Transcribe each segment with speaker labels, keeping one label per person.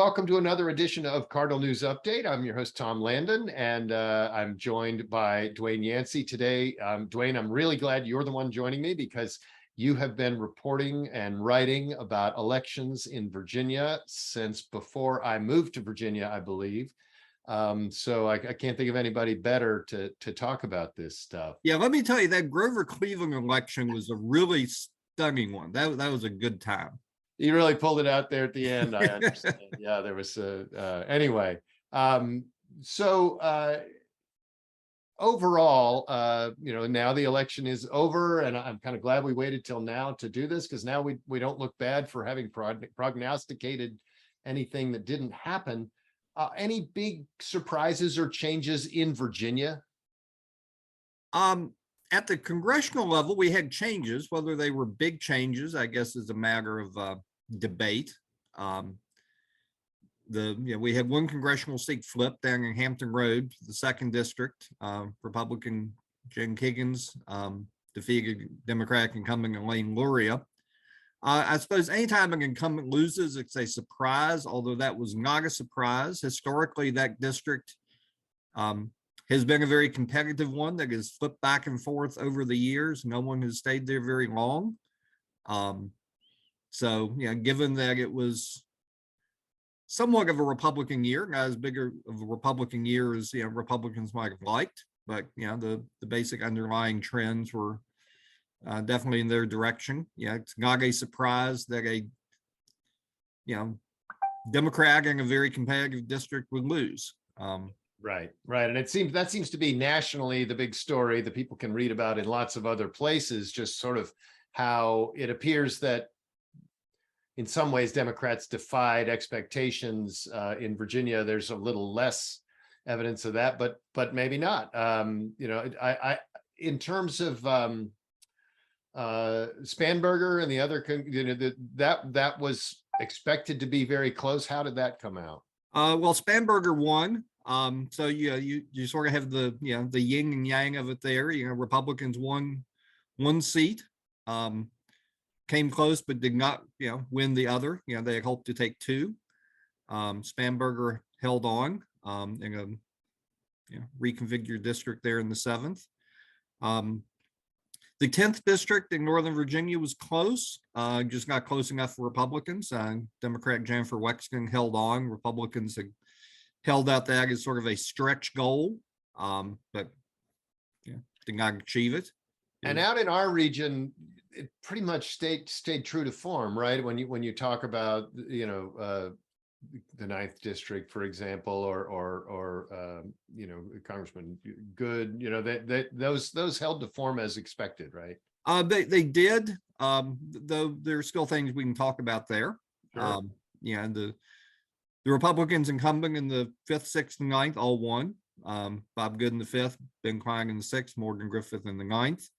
Speaker 1: welcome to another edition of Cardinal News Update. I'm your host, Tom Landon, and I'm joined by Dwayne Yancey today. Dwayne, I'm really glad you're the one joining me because you have been reporting and writing about elections in Virginia since before I moved to Virginia, I believe. So I can't think of anybody better to talk about this stuff.
Speaker 2: Yeah, let me tell you, that Grover-Cleveland election was a really stunning one. That was a good time.
Speaker 1: You really pulled it out there at the end. I understand. Yeah, there was anyway. Overall, now the election is over, and I'm kind of glad we waited till now to do this because now we don't look bad for having prognosticated anything that didn't happen. Any big surprises or changes in Virginia?
Speaker 2: At the congressional level, we had changes. Whether they were big changes, I guess, is a matter of debate. We had one congressional seat flipped down in Hampton Road, the 2nd district. Republican Jen Kiggins defeated Democratic incumbent Elaine Luria. I suppose anytime an incumbent loses, it's a surprise, although that was not a surprise. Historically, that district has been a very competitive one that has flipped back and forth over the years. No one has stayed there very long. Given that it was somewhat of a Republican year, not as big of a Republican year as Republicans might have liked, but the basic underlying trends were definitely in their direction. It's not a surprise that a Democrat in a very competitive district would lose.
Speaker 1: Right. And that seems to be nationally the big story that people can read about in lots of other places, just sort of how it appears that in some ways Democrats defied expectations. In Virginia, there's a little less evidence of that, but maybe not. I in terms of Spanberger and the other, that was expected to be very close. How did that come out?
Speaker 2: Well, Spanberger won. So you sort of have the the yin and yang of it there. Republicans won one seat, came close but did not win the other. They had hoped to take 2. Spanberger held on in a reconfigured district there in the 7th. The 10th district in Northern Virginia was close, just not close enough for Republicans. Democrat Jennifer Wexton held on. Republicans had held out that as sort of a stretch goal, but did not achieve it.
Speaker 1: And out in our region, it pretty much stayed true to form, right? When you talk about the 9th district, for example, or Congressman Good, those held to form as expected, right?
Speaker 2: They did, though there are still things we can talk about there.
Speaker 1: Sure.
Speaker 2: The Republicans incumbent in the 5th, 6th, and 9th all won. Bob Good in the 5th, Ben Klein in the 6th, Morgan Griffith in the 9th.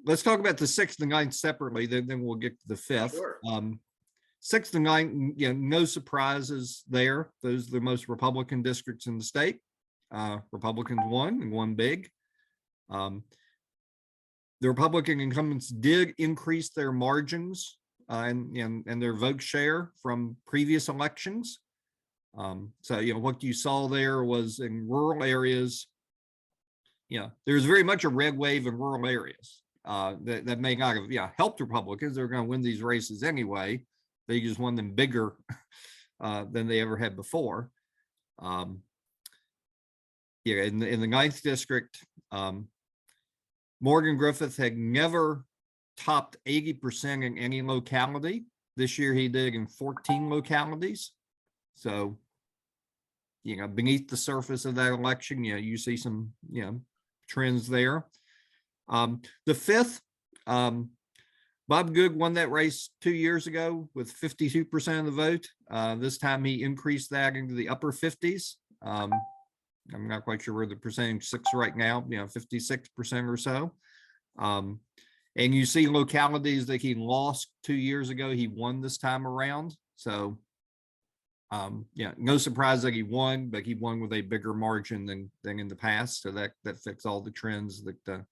Speaker 2: Let's talk about the 6th and 9th separately, then we'll get to the 5th.
Speaker 1: Sure.
Speaker 2: 6th and 9th, no surprises there. Those are the most Republican districts in the state. Republicans won and won big. The Republican incumbents did increase their margins and their vote share from previous elections. What you saw there was in rural areas, there's very much a red wave in rural areas that may not have helped Republicans. They're going to win these races anyway. They just won them bigger than they ever had before. In the 9th district, Morgan Griffith had never topped 80% in any locality. This year he did in 14 localities. So, beneath the surface of that election, you see some, trends there. The 5th, Bob Good won that race 2 years ago with 52% of the vote. This time he increased that into the upper 50s. I'm not quite sure where the percentage sits right now, 56% or so. And you see localities that he lost 2 years ago, he won this time around. So, no surprise that he won, but he won with a bigger margin than in the past. So that fits all the trends that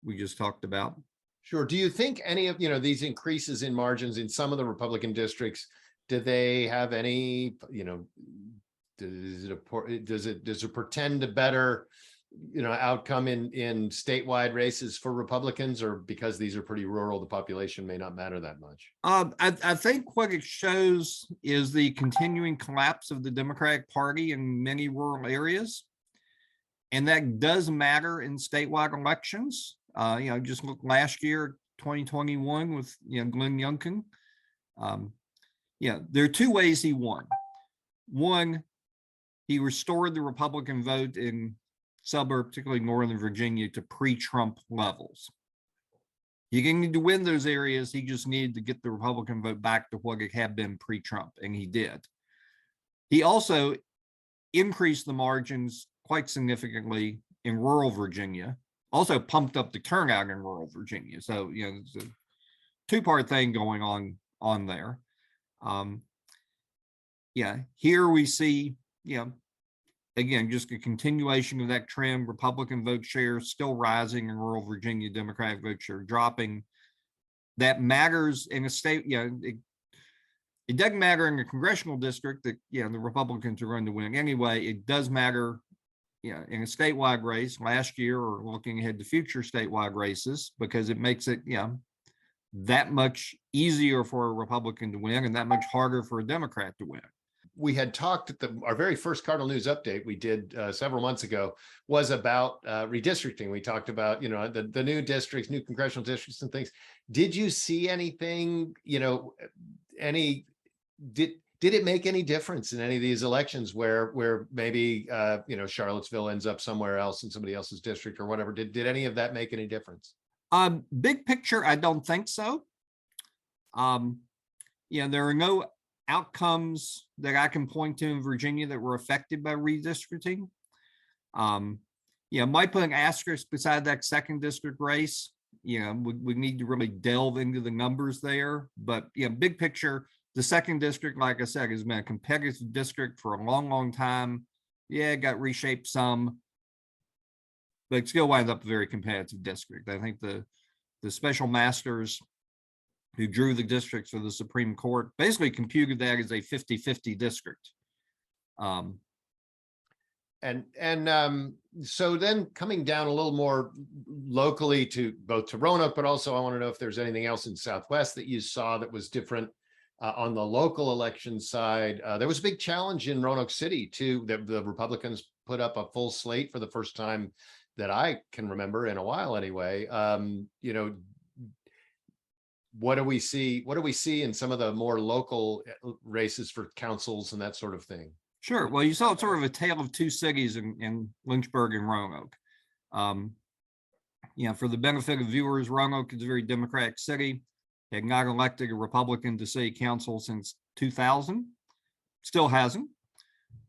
Speaker 2: we just talked about.
Speaker 1: Sure. Do you think any of, these increases in margins in some of the Republican districts, do they have any, does it portend a better, outcome in statewide races for Republicans, or because these are pretty rural, the population may not matter that much?
Speaker 2: I think what it shows is the continuing collapse of the Democratic Party in many rural areas. And that does matter in statewide elections. Just look last year, 2021 with, Glenn Youngkin. There are two ways he won. One, he restored the Republican vote in suburb, particularly Northern Virginia, to pre-Trump levels. He didn't need to win those areas. He just needed to get the Republican vote back to what it had been pre-Trump, and he did. He also increased the margins quite significantly in rural Virginia, also pumped up the turnout in rural Virginia. So, it's a two-part thing going on there. Here we see, again, just a continuation of that trend. Republican vote share still rising in rural Virginia, Democratic vote share dropping. That matters in a state, it doesn't matter in a congressional district that, the Republicans are going to win anyway. It does matter, in a statewide race last year, or looking ahead to future statewide races, because it makes it, that much easier for a Republican to win and that much harder for a Democrat to win.
Speaker 1: We had talked at our very first Cardinal News update we did several months ago was about redistricting. We talked about, the new districts, new congressional districts and things. Did you see anything, did it make any difference in any of these elections where maybe, Charlottesville ends up somewhere else in somebody else's district or whatever? Did any of that make any difference?
Speaker 2: Big picture, I don't think so. There are no outcomes that I can point to in Virginia that were affected by redistricting. Might put an asterisk beside that second district race. We need to really delve into the numbers there. But big picture, the second district, like I said, has been a competitive district for a long, long time. It got reshaped some, but it still winds up a very competitive district. I think the special masters who drew the districts for the Supreme Court basically computed that as a 50-50 district.
Speaker 1: So then coming down a little more locally to both to Roanoke, but also I want to know if there's anything else in Southwest that you saw that was different on the local election side. There was a big challenge in Roanoke City too. The Republicans put up a full slate for the first time that I can remember in a while anyway. What do we see? What do we see in some of the more local races for councils and that sort of thing?
Speaker 2: Sure. Well, you saw sort of a tale of two cities in Lynchburg and Roanoke. For the benefit of viewers, Roanoke is a very Democratic city. Had not elected a Republican to city council since 2000. Still hasn't.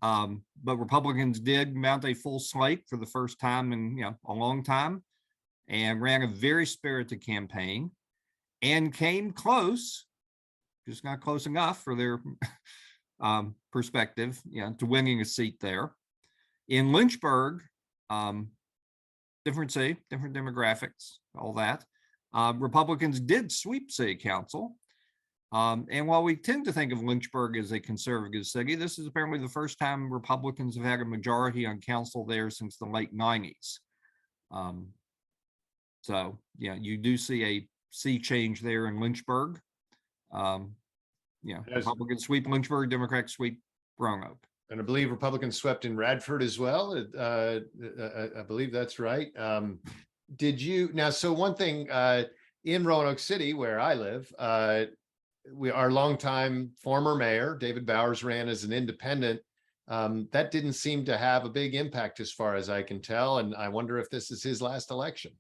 Speaker 2: But Republicans did mount a full slate for the first time in a long time, and ran a very spirited campaign, and came close, just not close enough for their perspective, to winning a seat there. In Lynchburg, different city, different demographics, all that. Republicans did sweep city council. And while we tend to think of Lynchburg as a conservative city, this is apparently the first time Republicans have had a majority on council there since the late 90s. You do see a sea change there in Lynchburg. Republicans sweep Lynchburg, Democrats sweep Roanoke.
Speaker 1: And I believe Republicans swept in Radford as well. I believe that's right. So one thing in Roanoke City, where I live, our longtime former mayor, David Bowers, ran as an independent. That didn't seem to have a big impact as far as I can tell. And I wonder if this is his last election.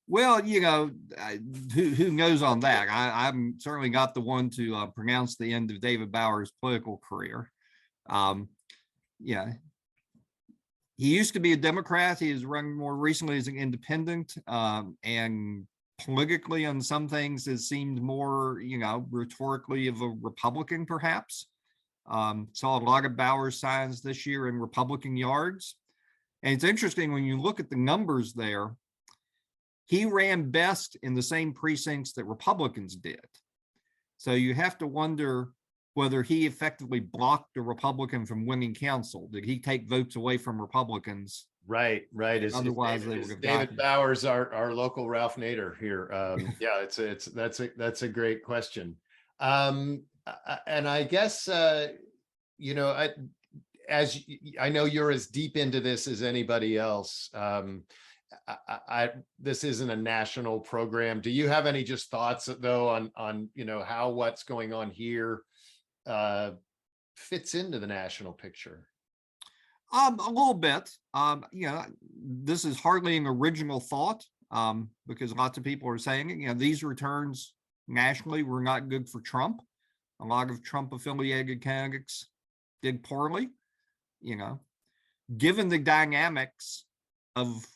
Speaker 2: Well, who knows on that? I'm certainly not the one to pronounce the end of David Bowers' political career. He used to be a Democrat. He has run more recently as an independent, and politically on some things has seemed more, rhetorically of a Republican, perhaps. Saw a lot of Bowers signs this year in Republican yards. And it's interesting when you look at the numbers there, he ran best in the same precincts that Republicans did. So you have to wonder whether he effectively blocked a Republican from winning council. Did he take votes away from Republicans?
Speaker 1: Right.
Speaker 2: Otherwise, they would
Speaker 1: Is
Speaker 2: have
Speaker 1: David
Speaker 2: gotten.
Speaker 1: Bowers, our local Ralph Nader here. Yeah, that's a great question. And I guess as I know you're as deep into this as anybody else. This isn't a national program. Do you have any just thoughts though on how what's going on here fits into the national picture?
Speaker 2: A little bit. This is hardly an original thought, because lots of people are saying it. These returns nationally were not good for Trump. A lot of Trump-affiliated candidates did poorly. Given the dynamics of,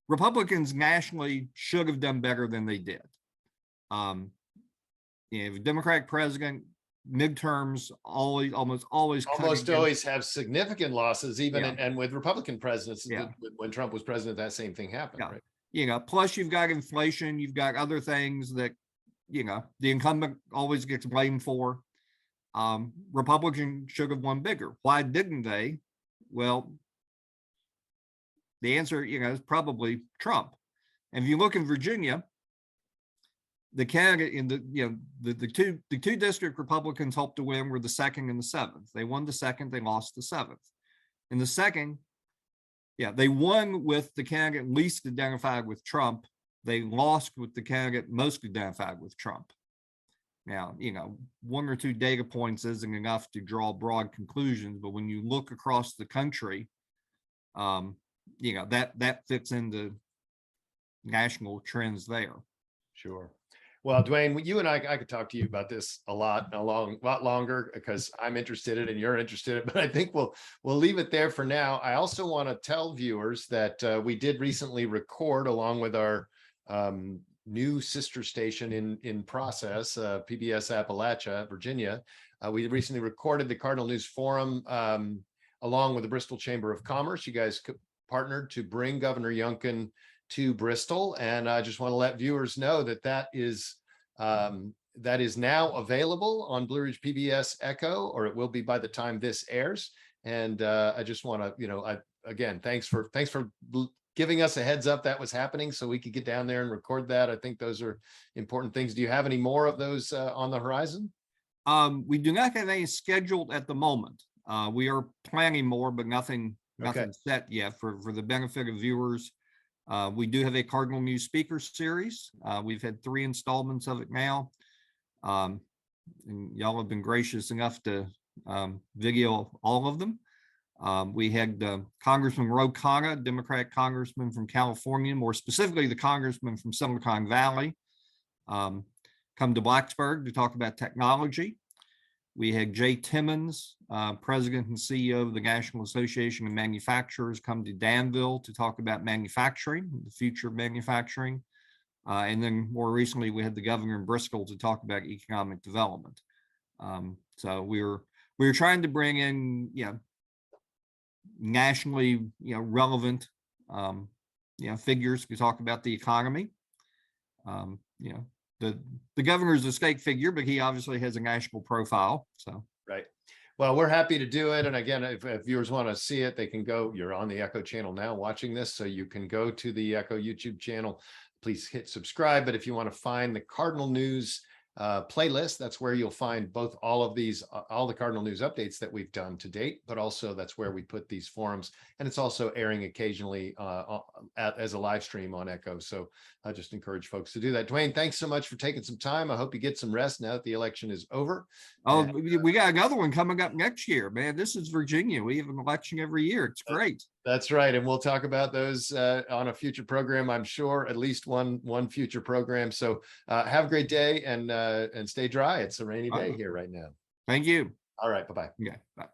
Speaker 2: Republicans nationally should have done better than they did. Democratic president, midterms almost always
Speaker 1: have significant losses, even and with Republican presidents.
Speaker 2: Yeah.
Speaker 1: When Trump was president, that same thing happened. Right?
Speaker 2: Plus you've got inflation, you've got other things that the incumbent always gets blamed for. Republicans should have won bigger. Why didn't they? Well, the answer is probably Trump. And if you look in Virginia, the candidate in the two district Republicans hoped to win were the 2nd and the 7th. They won the 2nd, they lost the 7th. In the 2nd, they won with the candidate least identified with Trump. They lost with the candidate most identified with Trump. Now, one or two data points isn't enough to draw broad conclusions, but when you look across the country, that fits into national trends there.
Speaker 1: Sure. Well, Dwayne, you and I could talk to you about this a lot longer because I'm interested in it and you're interested in it, but I think we'll leave it there for now. I also want to tell viewers that we did recently record, along with our new sister station in process, PBS Appalachia, Virginia. We recently recorded the Cardinal News Forum along with the Bristol Chamber of Commerce. You guys partnered to bring Governor Youngkin to Bristol, and I just want to let viewers know that is now available on Blue Ridge PBS Echo, or it will be by the time this airs. And I just want to, again, thanks for giving us a heads up that was happening so we could get down there and record that. I think those are important things. Do you have any more of those on the horizon?
Speaker 2: We do not have any scheduled at the moment. We are planning more, but nothing set yet. For the benefit of viewers, we do have a Cardinal News Speaker Series. We've had 3 installments of it now. And y'all have been gracious enough to video all of them. We had Congressman Ro Khanna, Democratic congressman from California, more specifically the congressman from Silicon Valley, come to Blacksburg to talk about technology. We had Jay Timmons, president and CEO of the National Association of Manufacturers, come to Danville to talk about manufacturing, the future of manufacturing. And then more recently, we had the governor in Bristol to talk about economic development. So we were trying to bring in, nationally, relevant, figures to talk about the economy. The governor is a state figure, but he obviously has a national profile. So
Speaker 1: right. Well, we're happy to do it. And again, if viewers want to see it, they can go. You're on the Echo channel now watching this, so you can go to the Echo YouTube channel. Please hit subscribe. But if you want to find the Cardinal News playlist, that's where you'll find both all the Cardinal News updates that we've done to date, but also that's where we put these forums, and it's also airing occasionally as a live stream on Echo. So I just encourage folks to do that. Dwayne, thanks so much for taking some time. I hope you get some rest now that the election is over.
Speaker 2: Oh, we got another one coming up next year, man. This is Virginia. We have an election every year. It's great.
Speaker 1: That's right. And we'll talk about those on a future program, I'm sure, at least one future program. So have a great day and stay dry. It's a rainy day here right now.
Speaker 2: Thank you.
Speaker 1: All right. Bye-bye.
Speaker 2: Yeah. Bye.